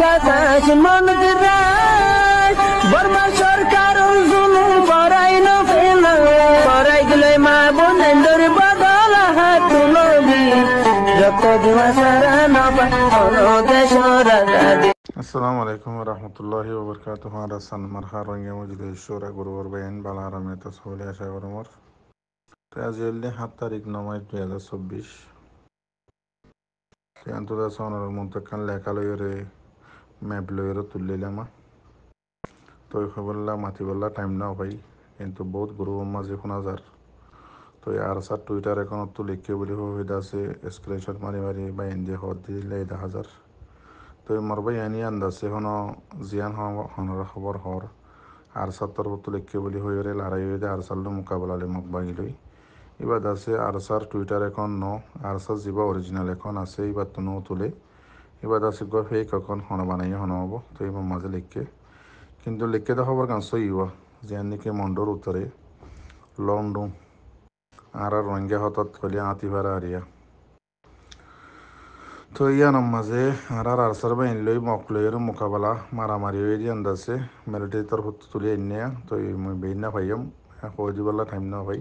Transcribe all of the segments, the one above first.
বাতাস মনদের রায় বর্মা সরকার জুলুম করাই না ফেলা করাই গেলে মা বোনের বদল হাত তুলবি যত দিবা সারা না দেশ রাজা। আসসালামু আলাইকুম রহমতুল্লাহি ওবরকাতুহু রাসান মারহা রঙ্গে মজলিস শোরা গুরুবর বাইন বালা আরামিয়াত সহলে আশা করমর তো আজ এলে 7 তারিখ 9 মার্চ 2024 তো আন্তর্জাতিক সনরের মন্তকান লেখা লইরে ম্যাপ লইরে তুললিলামা তো খবরলা মাতি বললা টাইম না ভাই কিন্তু বহুত গুরুব মাঝে শোনা যার তো আর স্যার টুইটার একাউন্ট তো লিখে বলি হইদা আছে স্ক্রিনশট মারি মারি বা এনজে হদ দিলে 10,000 তো মরবাই আনি আন্দাজে হনো জিয়ান হনর খবর হর আর সাত্তর বত্তর লিখকে বলি হইরে লড়াই হয়ে আর সাল্লু মোকাবেলালে মগ বাগিলই এবার আছে আর সার টুইটার এখন ন আর সার যা অরিজিনাল এখন আছে এবার তো নো তুলে এবার আছে গো ফেক এখন হন বানাই হন হব তো এবার মাঝে লিখকে কিন্তু লিখকে তো খবর কাঁচ ইয়া জিয়ান নাকি মন্ডর উত্তরে লন্ডন আর রোহিঙ্গা হঠাৎ হলে আতিভারা আরিয়া তো ইয়ানোর মাঝে আর আরসার বাহিনী লই মকলইয়ের মোকাবেলা মারামারি হয়ে দিয়ে আন্দাজে মিলিটারি তরফ তুলে এনে তো মই বেইন না পাইম কই দিবলা টাইম না পাই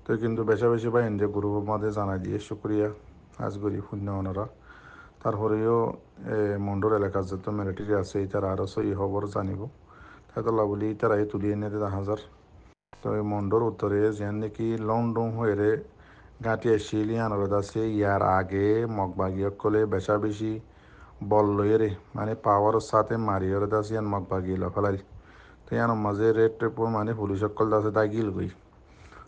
তো কিন্তু বেশা বেশি বাহিনী যে গ্রুপের মাঝে জানাই দিয়ে শুক্রিয়া আজগরি শূন্য ওনারা তারপরেও মন্ডল এলাকার যত মিলিটারি আছে তারা আরও সই খবর জানিব তাইতলা বলি তারাই তুলি এনে 10,000 তো এই মন্ডল উত্তরে যেন নাকি লন্ডন হয়ে গাঁটি শিলিয়ানোর আছে ইয়ার আগে মগবাগিয়কলে বেশা বেশি বল লইরে মানে পাওয়ার সাথে মারিয়র দাস ইয়ান মগবাগি লফালাই তো ইয়ান মাঝে রেড টেপ মানে পুলিশ সকল দাসে দাগিল গই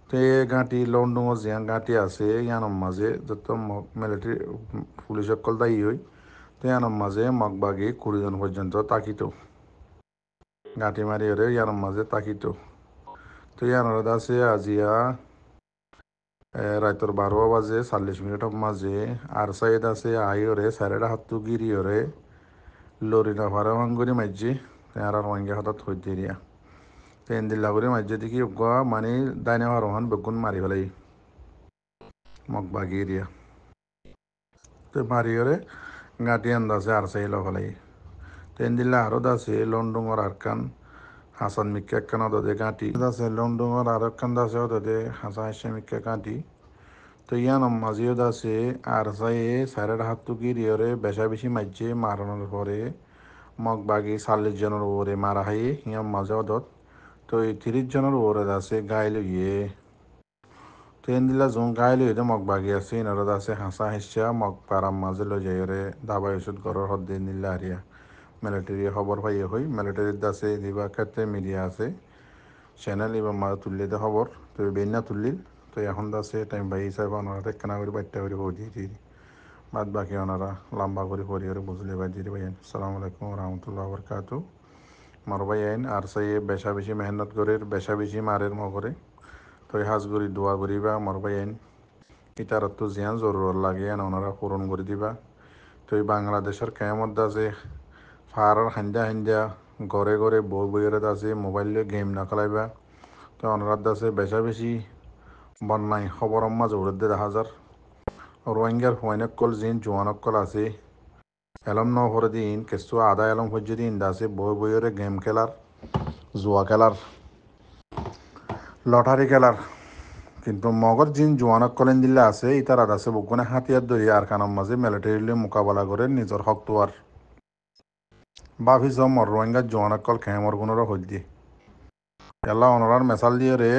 তো এই গাঁটি লন্ডন জিয়ান গাঁটি আছে ইয়ান মাঝে যত মিলিটারি পুলিশ সকল দায়ী হই তো ইয়ান মাঝে মগবাগি 20 জন পর্যন্ত তাকিত গাঁটি মারিয়রে ইয়ান মাঝে তাকিত তো ইয়ানোর দাসে আজিয়া রাইতর 12:40 মাঝে আর সাইড আছে আইরে 7:30 গিরিয়রে লরিনা ভাড়া ভাঙ্গুরি মাঝে আর রোহিঙ্গা হঠাৎ হই দিয়া তেন দিল্লাগুড়ি মাঝে দেখি মানে দাইনা ভারোহান বেগুন মারি ফেলাই মগবাগি এরিয়া তো মারিয়রে গাঁটি আন্দাজে আর সাই ফেলাই তেন দিল্লা আরও দাসে লন্ডনের আরকান হাসান মিক্কা একখান দে গাঁটি দাসে লন্ডনের আর একখান দাসে দে হাসান হাসে মিক্কা গাঁটি তো ইয়ান মাঝিও দাসে আর সাইয়ে 7:30 গিরিয়রে বেশা বেশি মাঝে মারানোর পরে মগবাগি 40 জনের ওরে মারা হাই ইয়াম মাঝে দত তো এই 30 জনের ওরে দাসে গাইল ইয়ে তো এন দিলা যোন গাইল হইতে মগবাগি আছে ইনারা দাসে হাসা হিসা মগ পারাম মাঝে লই যাইরে দাবাই ওষুধ ঘরের হদ্দে নিলা হারিয়া মিলিটারি খবর পাইয়ে হই মিলিটারির দাসে দিবা ক্ষেত্রে মিডিয়া আছে চ্যানেল এবার মা তুললে দে খবর তো বেন্না তুললিল তো এখন দাসে টাইম ভাই হিসাবে ওনারা টেক্কানা করে বাচ্চা করে হয়ে দিয়ে বাদ বাকি ওনারা লম্বা করে পরিবারে বুঝলে বাদ দিয়ে ভাইয়েন। আসসালামু আলাইকুম রহমতুল্লাহ বরকাতু মার ভাইয়েন আর সাই বেশা বেশি মেহনত করে বেশা বেশি মারের মগরে তো হাজ করি দোয়া করিবা মার ভাইয়েন ইটার তো জিয়ান জরুর লাগে ওনারা পূরণ করে দিবা তো এই বাংলাদেশের কেমত আছে ফারার হান্দা হান্দা ঘরে ঘরে বই বইয়ের আছে মোবাইল গেম না খেলাইবা তো ওনারা আছে বেশা বেশি বন্যায় খবর মাঝে উড়ে 10,000 রোহিঙ্গার হোয়াইনকল জিন জোয়ানকল আছে এলম ন ভরে দিন কেসু আধা এলম হজ্জে দিন দাসে বই বইয়ের গেম খেলার জুয়া খেলার লটারি খেলার কিন্তু মগর জিন জোয়ানকলেন দিল্লা আছে ইতার আছে বগুনে হাতিয়ার ধরি আর কানার মাঝে মিলিটারি মোকাবেলা করে নিজের হক তোয়ার ভাবিস মর রোহিঙ্গার জোয়ানকল খেমর গুণর হজ্জি এলা অনরার মেসাল দিয়ে রে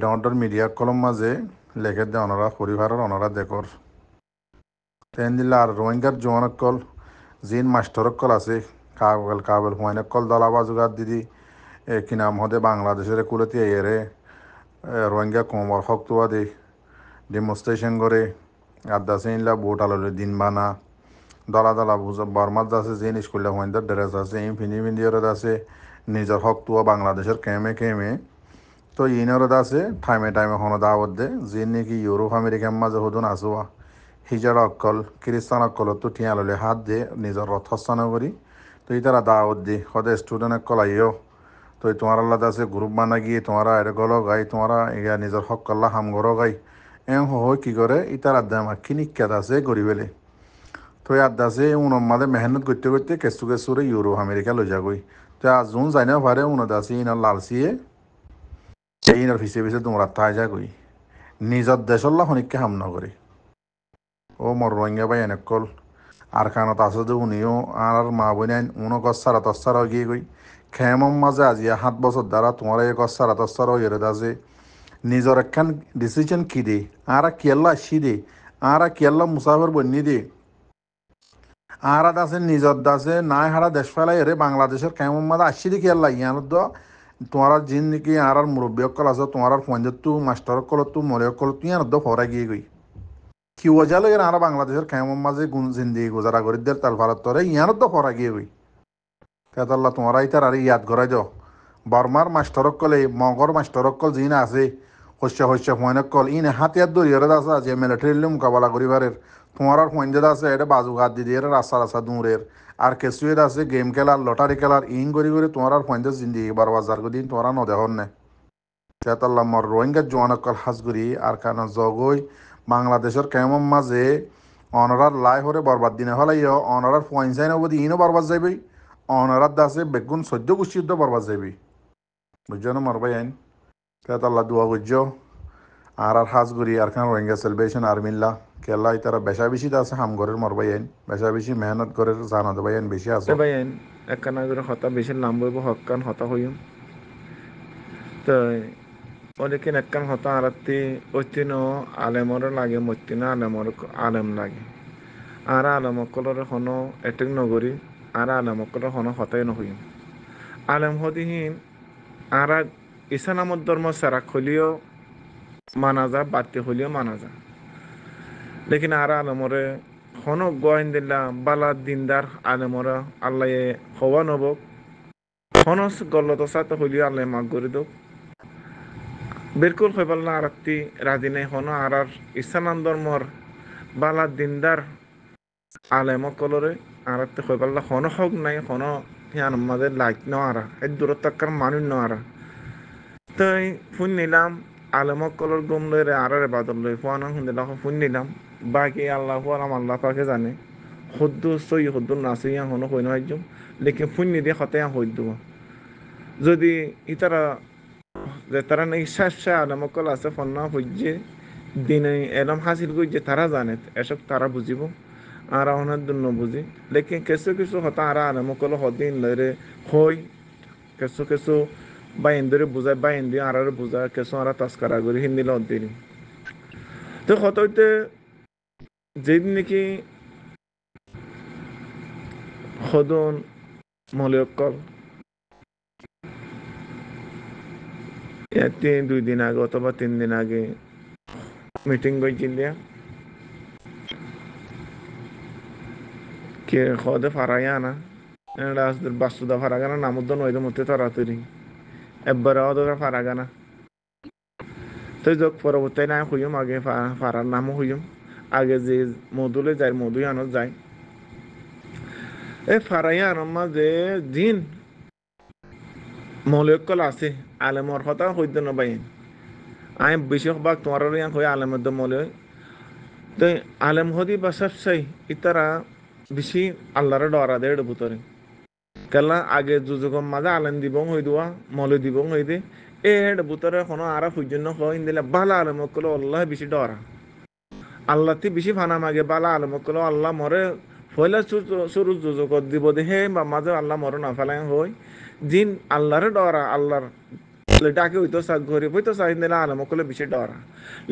ডাউনটার মিডিয়া কলম মাঝে লেখে দে অনরা পরিবারের অনরা দেখর তেন দিল্লা আর রোহিঙ্গার জোয়ানকল জিন মাস্টরকল আছে কাবল কাবল হুয়াইনকল দলাবা জোগার দিদি কি নাম হদে বাংলাদেশের কুলতি এরে রোহিঙ্গা কমর হকতুয়া দে ডেমনস্ট্রেশন করে আদা সেইনলা বোট আলোলে দিন বানা দলা দলা বুঝ বর্মাত আছে জিন স্কুলে হুয়াইন্দার ড্রেস আছে ইন ফিনি ফিন্দিয়র আছে নিজের হকতুয়া বাংলাদেশের কেমে কেমে তো ইনরদ আছে টাইমে টাইমে হনো দাওয়াত দে জিন নাকি ইউরোপ আমেরিকার মাঝে হদুন আসোয়া হিজার অকল খ্রিস্টান অকল তো টিয়া ললে হাত দে নিজের রথস্থান করি তো তারা দাওয়াত দি সদে স্টুডেন্ট অকল আইও তো তোমার আল্লাহ আছে গ্রুপ বানা গিয়ে তোমারা এটা গলো গাই তোমারা ইয়া নিজের হক কল্লা হাম গরো গাই এম হয় কি করে ইতার আদাম কিনিকাত আছে গরিবেলে তো ইয়াত দাসে উনর মাঝে মেহনত করতে করতে কেসু কেসুরে ইউরোপ আমেরিকা লই যাগই তো আজ জুন যাই না পারে উন দাসে ইনার লালসিয়ে ইনার ফিসে ফিসে তোমরা তাই যাগই নিজর দেশল্লা খনিককে হাম নগরে ও মর রোহিঙ্গা ভাই এনেকল আর খানত আছে যে উনিও আর মা বোনাইন উনো গসারা তসারা গিয়ে গই খেমম মাঝে আজিয়া 7 বছর দ্বারা তোমার এই গসারা তসারা ইয়ে দাসে নিজর একখান ডিসিশন কি দে আর কিয়াল্লা আসি দে আর কিয়াল্লা মুসাফর বন্যি দে আর দাসে নিজর দাসে নাই হারা দেশ ফেলাই রে বাংলাদেশের কেমন মাদা আসি দেখি আল্লাহ ইয়ান তোমার জিন নাকি আর মুরব্বী অকল আছে তোমার পঞ্জতু মাস্টার অকল তু মরে অকল তুই ইয়ান ফরা গিয়ে গই কি ওজা লাগে আর বাংলাদেশের কেমন মাঝে গুণ জিন্দিগি গুজারা করে দেয় তাল ভারত তরে ইয়ান ফরা গিয়ে গই তেতাল্লা তোমার ইতার আর ইয়াদ ঘরাই যাও বর্মার মাস্টার অকলে মগর মাস্টার অকল জিন আছে শস্য শস্য ফোন অকল ইন হাতিয়ার দরিয়ারে আছে যে মিলিটারি মোকাবেলা করিবারের তোমার পঞ্জাত আছে এটা বাজু গাত দি দিয়ে রাস্তা রাস্তা দূরের আর কেসুয়ের আছে গেম খেলার লটারি খেলার ইন করি করে তোমার পঞ্চায়েত জিন্দিগি বারবার দিন তোমার নদেহন নে তেতাল্লা মর রোহিঙ্গা জোয়ান অকল হাজগুড়ি আর কারণ জগই বাংলাদেশের কেমন মাঝে অনরার লাই হরে বরবাদ দিনে হলাইও অনরার পয়সাইন অবধি ইনও বরবাদ যাইবি অনরার দাসে বেগুন সদ্য গুছিদ্ধ বরবাদ যাইবি বুঝছো না মরবাই আইন তেতাল্লা দোয়া বুঝছো আর হাজগুড়ি আর খান রোহিঙ্গা সেলিব্রেশন আর্মিল্লা কেলা তারা বেশা বেশি আছে হামগরের মরবাই আইন বেশা বেশি মেহনত করে জানা দেবাই আইন বেশি আছে ভাই আইন একখানা করে হতা বেশি নাম বইব হকান হতা হইম তো অনেকে একখান হতা আরাত্তি ঐতিন আলেমর লাগে মতিন আলেমর আলেম লাগে আর আলেম অকলরে হনো এটেক নগরী আর আলেম অকলর হনো হতাই নহইম আলেম হদিহীন আর ইসানামত ধর্ম সারাক হলিও মানা যা বাড়তে হলিও মানা যা লেকিন আর আলেমরে হনো গোয়েন দিল্লা বালা দিনদার আলেমরা আল্লাহ হওয়া নবক হনস গল্লত সাথে হলিও আল্লাহ মাগ করে দোক বিলকুল হইবাল না আরাত্তি রাজি নেই হনো আর ইসানাম ধর্মর বালা দিনদার আলেম কলরে আরাত্তি হইবাল না হনো হক নাই হনো হিয়ান আমাদের লাইক নেওয়ারা এই দূরত্বকার মানুষ নেওয়ারা তাই ফোন নিলাম আলেম কলর গম লই আর বাদল লই ফোন শুনদিলাম ফোন নিলাম বাকি আল্লাহ আলাম আল্লাহ পাকে জানে সদ্দু সই সদ্দু নাচি হনো হই নহয় লেকিন ফোন নিদিয়ে হতে হইদ যদি ইতারা যে তারা নেই শাসা আলেমকল আছে ফন্না হইজে দিনে এলম হাসিল করছে তারা জানে এসব তারা বুঝিব আর অনেক দূর বুঝি লেকিন কিছু কিছু হতা আর আলেমকল হদিন লরে হই কিছু কিছু বাইন ধরে বুঝায় বাইন দিয়ে আর বুঝায় কিছু আর তস্কারা করি হিন্দি লত দিলি তো হতইতে যেদিন নাকি হদন মলিয়কল ইয়াতে 2 দিন আগে অথবা 3 দিন আগে মিটিং করছিল কে খদে ফারাইয়া না রাজদের বাস্তুদা ফারাগানা নামুদ্দন ওইদের মধ্যে তাড়াতাড়ি একবার ওদের ফারাগানা তো যোগ পরবর্তী না হইম আগে ফারার নামও হইম আগে যে মধুলে যায় মধু আনো যায় এই ফারাইয়া আনার মাঝে দিন মৌলিকল আছে আলেমর কথা হইতে নবাইন আমি বেশিরভাগ তোমার হয়ে আলেমদ্দ মৌলিক তো আলেম হদি বা সবসাই ইতারা বেশি আল্লাহরে ডরা দেয় ভিতরে কেলা আগে যুযুগম মাঝে আলেম দিবং হই দেওয়া মৌলিক দিবং হই দে এর ভিতরে কোনো আর সৌজন্য হয় দিলে বালা আলেম কলো আল্লাহ বেশি ডরা আল্লাহ তি বেশি ফানা মাগে বালা আলেম কলো আল্লাহ মরে ফয়লা শুরু যুযুগ দিব দে হে বা মাঝে আল্লাহ মরে না ফেলাই হই জিন আল্লাহরে ডরা আল্লাহর ডাকে হইতো সাক ঘরে হইতো সাই দিলে আলেম কলে বেশি ডরা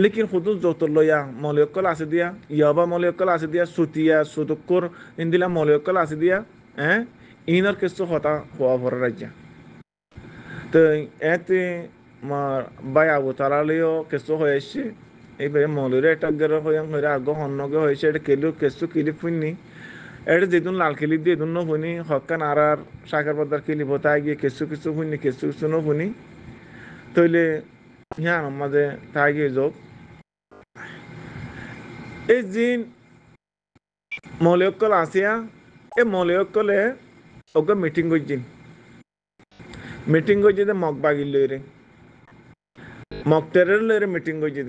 লেকিন খুদ যত লইয়া মলিয়কল আছে দিয়া ইয়াবা মলিয়কল আছে দিয়া সুতিয়া সুদুকুর ইন্দিলা মলিয়কল আছে দিয়া ইনার কিছু হতা হওয়া ভরা রাজ্যা তো এতে বাই আবু তালালিও কিছু হয়ে আসছে এইবারে মলিরে একটা গেলে হয়ে হয়ে আগ হন্নগে হয়েছে এটা কেলিও কিছু কিলিপ ফুননি এটা যেদিন লাল কিলিপ দিয়ে এদিন নুনি হকান আর শাকের পদার কিলিপ হতে গিয়ে কিছু কিছু ফুননি কিছু কিছু নুনি তৈলে হ্যাঁ মাঝে তাই গিয়ে যোগ এই জিন মলিয়কল আসিয়া এই মলিয়কলে ওকে মিটিং করছেন মিটিং করছে মগ বাগির লইরে মগটের লইরে মিটিং করছে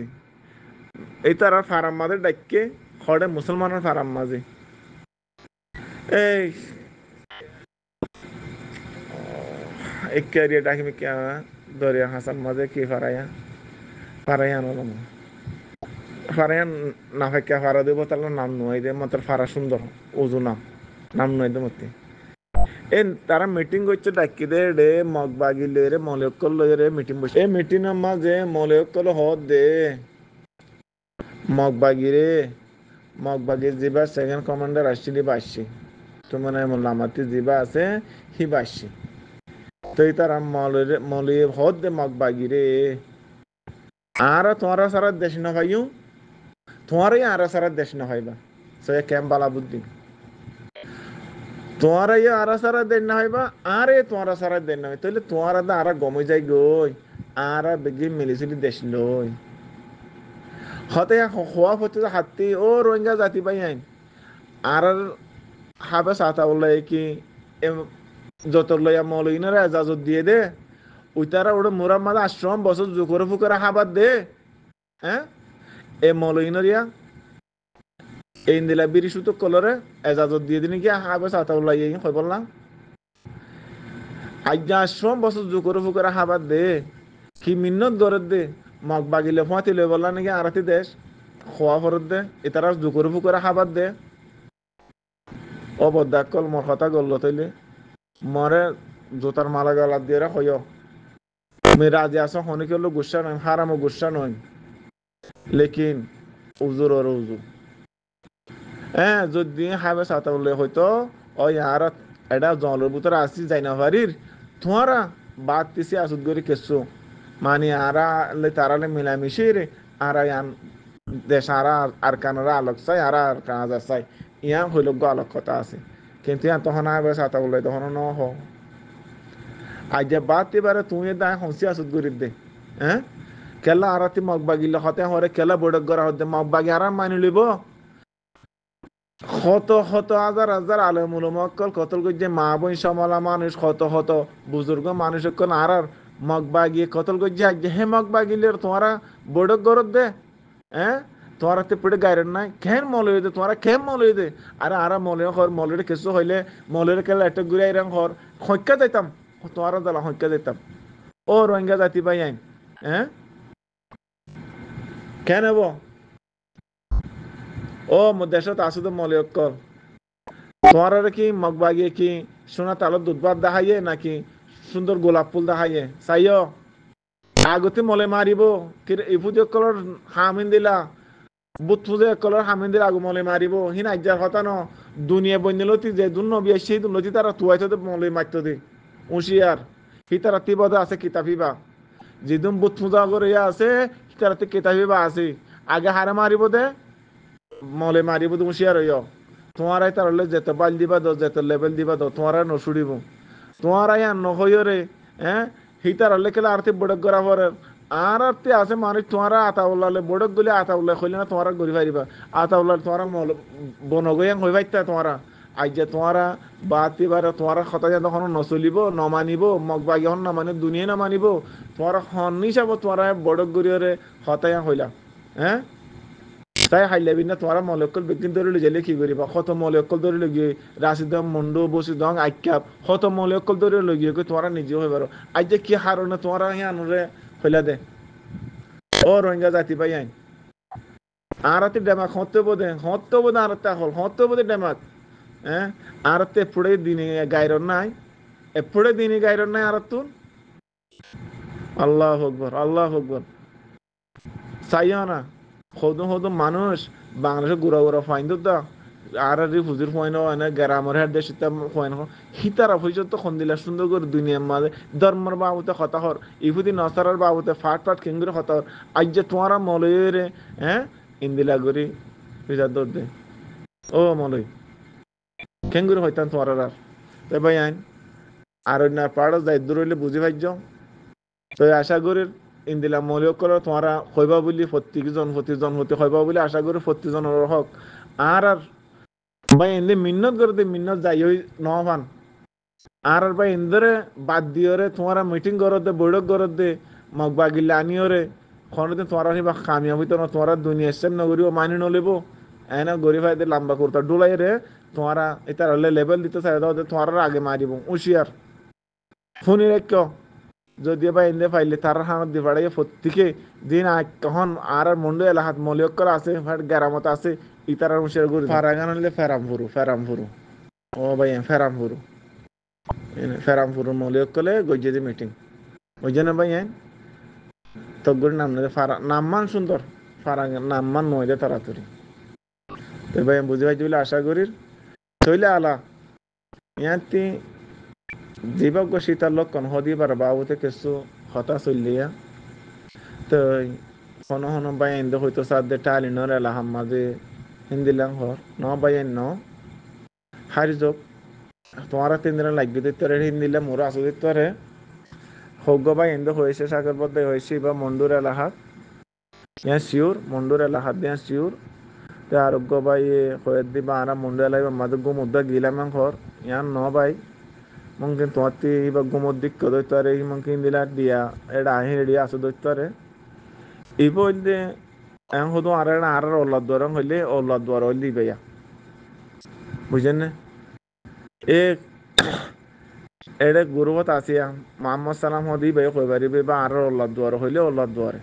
এই তারা ফারাম মাঝে ডাইকে খড়ে মুসলমানের ফারাম মাঝে এই এক ক্যারিয়ার ডাকি কে দরিয়া হাসান মাঝে কি ফারাইয়া নলম ফারাইয়া না ফাইকা ফারা দেব তাহলে নাম নয় দে মাত্র ফারা সুন্দর ওজু নাম নয় দে মতে এ তারা মিটিং করছে ডাকি দে রে মগ বাগিলে রে মলয়কল লয়ে রে মিটিং বসে এই মিটিং এর মাঝে মলয়কল হদ দে মগ বাগিরে মগ বাগির জিবা সেকেন্ড কমান্ডার আসছিলি বাসছি তো মানে লামাতি জিবা আছে হি বাসছি তো তারা মলয়ে হদ দে মগ বাগিরে আর তোমারা সারা দেশ না ভাইও তোমারই আর সারা দেশ না ভাইবা সে ক্যাম্প বালাবুদ্দিন তোমারা আর সারা দেন না হইবা আরে তোমারা সারা দেন না তাহলে তোমারা দা আর গমে যাই গই আর বেগে মিলিছিলি দেশ লই হতে হওয়া হতে হাতি ও রোহিঙ্গা জাতি পাই আইন আর হাবে সাতা বললে কি যত লইয়া মলইনারা এজাজত দিয়ে দে ওই তারা ওটা মোরাম্মাদ আশ্রম বছর জোকরে ফুকরে হাবাদ দে হ্যাঁ এ মলইনারিয়া এই ইন্দিলা বিরি সুতো কলরে এজাজত দিয়ে দিন কি হাবে সাতা বললে কই বললাম আজ আশ্রম বছর জোকরে ফুকরে হাবাদ দে কি মিন্নত দরদ দে মগ বাগিলে ফাঁতি লই বললা নাকি আরাতি দেশ খোয়া ফরত দে এতারা জোকরে ফুকরে হাবাদ দে অবদাকল মোর কথা গল্ল তৈলে মরে জোতার মালা গলা দিয়ে রাখো আমি রাজি আছো হনে কেলো গুসা নয় হারামো গুসা নয় লেকিন উজুর ওর উজু হ্যাঁ যদি হাবে সাতা বললে হয়তো ওই আর এটা জলের ভিতরে আসি যাই না পারির তোমারা বাদ তিসি আসুদ করি কেসো মানে তারালে মিলামিশি রে আর দেশ আর কানারা আলোক চাই আর কানা চাই ইয়া হইল আলোক কথা আছে কিন্তু তখন হাবে সাতা বললে তখন ন হ আজ বাদ এবারে তুই দায় হংসি আসুদ গরিব দে হ্যাঁ কেলা আরাতি মগবাগিলে হতে হরে কেলা বড়ক করা হতে মগবাগি আর মানি লইব শত শত হাজার হাজার আলেমুল মক্কল কতল করছে মা বোন সমলা মানুষ শত বুজুর্গ মানুষ আর মগবাগি কতল করছে আজ হে মগবাগিলে তোমারা বড়ক গরত দে হ্যাঁ তোমার হাতে পেটে গাইরেন নাই কেন মলই দে তোমারা কেন মলই দে আর মলয় হর মলের কিছু হইলে মলের কেলা একটা ঘুরে আইরাম হর হইকা যাইতাম তোমারা দালা হইকা যাইতাম ও রোহিঙ্গা জাতি ভাই আইন হ্যাঁ কেন হব ও দেশত আসো তো মলয়কল তোমার কি মগবাগিয়ে কি সোনা তালত দুধবাদ দেখাইয়ে নাকি সুন্দর গোলাপ ফুল দেখাইয়ে চাইও আগতে মলে মারিব ইফুদি কলর হামিন দিলা বুত ফুজে কলর হামিন দিলা আগু মলে মারিব হিন আজ্জার কথা ন দুনিয়া বন্যলতি যে দুন নবী সেই দুনলতি তারা তুয়াইতে মলে মারতে দে উশিয়ার হিতারা তিবদা আছে কিতাবিবা যেদুম বুত ফুজা করে আছে হিতারাতে কিতাবিবা আছে আগে হারে মারিব দে মলে মারিব তুমি হুঁশিয়ার হইও তোমারাই তার হলে যেতে বাল দিবা দো যেতে লেভেল দিবা দো তোমারাই নসুড়িব তোমারাই আর নহইও রে হ্যাঁ হিতার হলে কেলে আরতি বড়ক করা পরে আর আরতি আছে মানুষ তোমারা আতাউল্লাহ বড়ক গলে আতাউল্লাহ হইলে না তোমারা গড়ি পারিবা আতাউল্লাহ তোমারা বনগয়াং হই পাইতা তোমারা আজ যে তোমারা বাতি বারে তোমারা কথা যে তখন নচলিব নমানিব মগবাগি হন নামানি দুনিয়া নামানিব তোমারা হন হিসাব তোমারা বড়ক গড়িয়রে হতায়াং হইলা হ্যাঁ তাই হাইলাবি না তোমারা মলকল ব্যক্তি ধরে গেলে কি করিবা কত মলকল ধরে লগিয়ে রাশিদম মন্ডু বসিদং আইকাপ কত মলকল ধরে লগিয়ে তোমরা নিজে হয়ে পারো আজ যে কি হারনে তোমরা আনুরে হইলা দে ও রোহিঙ্গা জাতি ভাই আইন আরাতে ডেমাক হতে বোধে আরতে হল হতে বোধে ডেমাক হ্যাঁ আরতে পুড়ে দিনে গাইরন নাই এপুড়ে দিনে গাইরন নাই আর তুন আল্লাহ আকবর চাইও না হদম মানুষ বাংলাদেশে গুড়া ফাইন দা আর রিফুজির ফাইন হয় গ্রামের হেড দেশ ফাইন হিতারা হয়েছে তো খন্দিলা সুন্দর করে দুনিয়ার মাঝে ধর্মের বাবুতে কথা হর ইহুদি নসারার বাবুতে ফাট কেঙ্গুরে কথা হর আজ যে তোমারা মলয়ের হ্যাঁ ইন্দিলা গরি পিজা দৌড় দে ও মলই কেঙ্গুরে হইতাম তোমার আর তাই ভাই আইন আর না পাড়ো যাই দূর হইলে বুঝি ভাইজ তো আশা করি ইন্দিলা মলিয়ক করে তোমারা হইবা বলি প্রতিজন হতে হইবা বলে আশা করি প্রতিজনের হক আর ভাই এনে মিন্নত করে দে মিন্নত যাই হই নহান আর ভাই ইন্দরে বাদ দিয়রে তোমারা মিটিং করত দে বৈঠক করত দে মগবাগিলে আনিয়রে খনদিন তোমারা নিবা কামিয়াব হইতো না তোমারা দুনিয়া এসছেন নগরীও মানি নলিব এনে গরিব ভাইদের লম্বা করতা ডোলাই রে তোমারা এটা হলে লেভেল দিতে চাই দাও তোমার আগে মারিব উশিয়ার শুনি রেখ যদিও বা এনে পাইলে তার হাত দিয়ে বাড়াইয়ে প্রত্যেকে দিন তখন আর মন্ডু এলাহাত মলিয়কর আছে গ্যারামত আছে ইতারার উশিয়ার ঘুরে ফারাগান হলে ফেরামপুরু ও ভাই ফেরামপুরু ফেরামপুরু মলিয়কলে গজ্জেদি মিটিং ওই জন্য ভাই তগুর নাম নেই নামমান সুন্দর ফারাগান নামমান নয় দে তাড়াতাড়ি তো ভাই বুঝে পাইছি বলে আশা করি চলে আলা ইয়াতি জীবক শীতার লক্ষণ হদিবার বাবুতে কিছু হতা চলিয়া তো হন হন বাইন হয়তো সাদে টালিনর এলাহাম মাঝে হিন্দিলাম হর ন বাইন ন হারি যোগ তোমারা 3 দিন লাগবে দিতে হিন্দিলে মোর আসো দিতে হোক বাইন হয়েছে সাগর বদ্ধ হয়েছে বা মন্ডুর এলাহাত ইয়া শিওর মন্ডুর এলাহাত দিয়া শিওর তে আরোগ্য বাই হয়ে দিবা আরা মন্ডু এলাকা মাঝে গুমুদ্দা গিলাম ঘর ইয়ান ন by mungkin tuati iba gumod dikko doitare mungkin dilat dia eda ahi dia asu doitare ibo inde en hodo arana arar olla dorang hole olla dwar olli beya bujenne e ede gurubat asiya muhammad salam hodi be koi bari be ba arar olla dwar hole olla dwar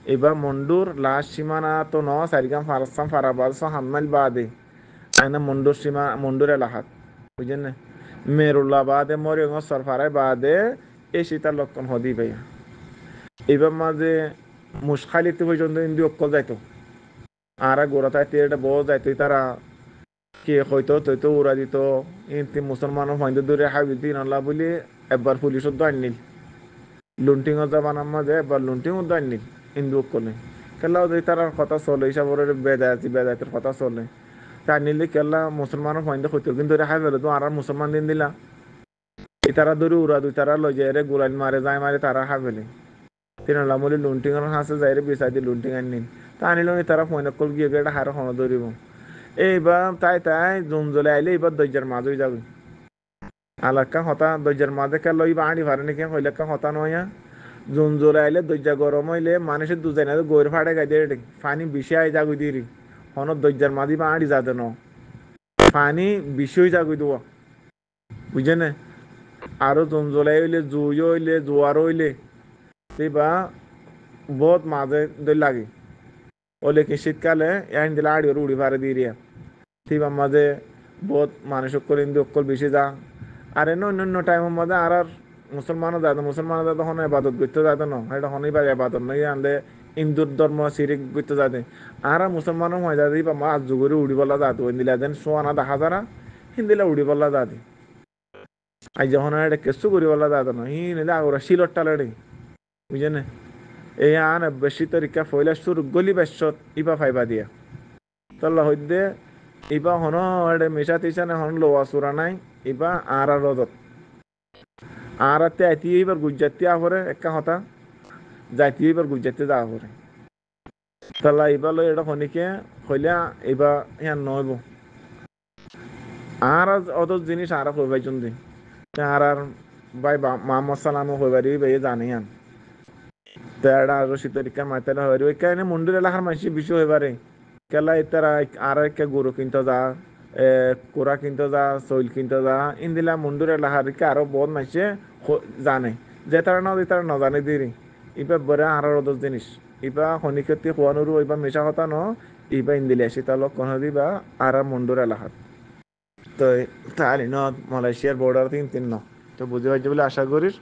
iba mondur last simana to no sarigam farasam farabal so hammal baade aina mondur sima mondur elahat bujenne Merulla বাদে মরিয়ঙ্গ সরফারাই বাদে এই শীতার লক্ষণ হদি ভাইয়া এবার মাঝে মুশখালিতে পর্যন্ত ইন্দি অক্কল যাইতো আর গোড়াতায় তীরটা বউ যাইতো তারা কে হইতো তৈতো উড়া দিত ইন্তি মুসলমানও হইতে দূরে হাবি দিন আল্লাহ বলি একবার পুলিশও তো আননিল লুন্টিংও যাবানার মাঝে একবার লুন্টিংও তো আননিল ইন্দু অক্কলে কেলাও যদি তার কথা চলে হিসাবের বেদায়তের কথা চলে তা নিলে কেলা মুসলমানও হইতে হইতো কিন্তু হাই ফেলে তো আর মুসলমান দিন দিলা তারা ধরে উড়া দুই তারা লই যায় রে গোলাল মারে যায় মারে তারা হাবেলে তিনলা মলি লুন্টিং এর হাসে যায় রে বিসাই দি লুন্টিং আনিন তা আনিল তারা ফোন কল গিয়ে গেটা হার হন ধরিব এইবার তাই জুম জ্বলে আইলে এবার দজ্জার মাঝ হয়ে যাবে আলাক্কা হতা দজ্জার মাঝে কেন লইবা আড়ি ভারে নাকি হইলেক্কা হতা নয়া জুম জ্বলে আইলে দজ্জা গরম হইলে মানুষের দুজাই না গইর ফাড়ে গাই দিয়ে পানি বেশি আই যাগুই দিরি হন দজ্জার মাঝি বা আড়ি যাতে ন পানি বেশি হয়ে যাগুই দেওয়া বুঝে না আরো জুম জ্বলাই হইলে জুই হইলে জোয়ার হইলে বা বহুত মাঝে দই লাগে ওলে কি শীতকালে এন দিলে আড়ি উড়ি ভারে দিয়ে তিবা মাঝে বহুত মানুষ অক্কল ইন্দু অক্কল বেশি যা আর অন্য টাইমের মধ্যে আর মুসলমানও যায় মুসলমান যায় তখন এবাদত করতে যাতে ন এটা হনই বা এবাদত নই আনলে হিন্দুর ধর্ম সিরিক করতে যাতে আর মুসলমানও হয়ে যাতে বা মাছ যুগরে উড়ি বলা যাতে ওই দিলে দেন সোয়ানা দেখা যারা হিন্দিলে উড়ি বলা যাতে আই যখন এটা কেসু করি বলা যাতে না হি নিলে আগরা শিলর টালে বুঝেনে এই আন বেশি তরিকা ফইলা সুর গলি বেশত ইবা ফাইবা দিয়া তল্লা হইদে ইবা হন এডে মিশা তিসানে হন লোয়া সুরা নাই ইবা আর রদত আর আতে আইতি এবার গুজরাতি আহরে একা হতা যাইতি এবার গুজরাতি যা আহরে তল্লা ইবা লই এটা হনিকে হইলা ইবা ইয়ান নইব আর অত জিনিস আর হইবাই চন্দি আর ভাই মোহাম্মদ সালাম হইবারি ভাই জানি আন তেড়া রশি তরিকা মাইতালা হইরি ওই কারণে মন্দির এলাকার মানুষ বেশি হইবারে কেলা ইতারা আর একটা গরু কিনতে যা কোরা কিনতে যা চইল কিনতে যা ইন্দিলা মন্দির এলাকার আরো বহুত মানুষে জানে যে তারা না জানে দিরি ইবা বরে আর 10 জিনিস ইবা হনিকতি খোয়ানোর ইবা মেশা কথা ন ইবা ইন্দিলা সেটা লোক কোন দিবা আর মন্দির এলাকার তো তাহলে ন মালয়েশিয়ার বর্ডার তিন ন তো বুঝে পাইছি বলে আশা করিস